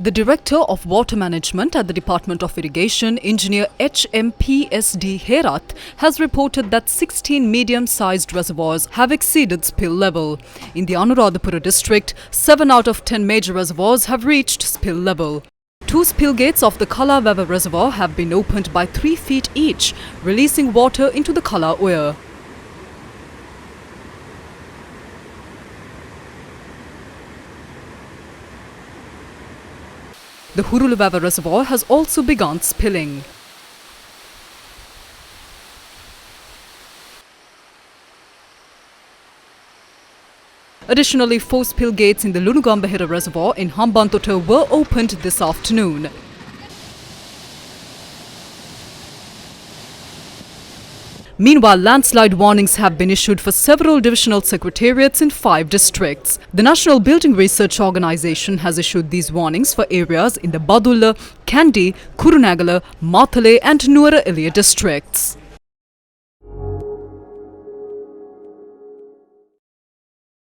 The Director of Water Management at the Department of Irrigation, Engineer HMPSD Herat, has reported that 16 medium-sized reservoirs have exceeded spill level. In the Anuradhapura district, 7 out of 10 major reservoirs have reached spill level. 2 spill gates of the Kala Veva reservoir have been opened by 3 feet each, releasing water into the Kala Oya. The Huruluvava reservoir has also begun spilling. Additionally, 4 spill gates in the Lunugambahira reservoir in Hambantota were opened this afternoon. Meanwhile, landslide warnings have been issued for several divisional secretariats in 5 districts. The National Building Research Organisation has issued these warnings for areas in the Badulla, Kandy, Kurunagala, Mathale and Nuwara Eliya districts.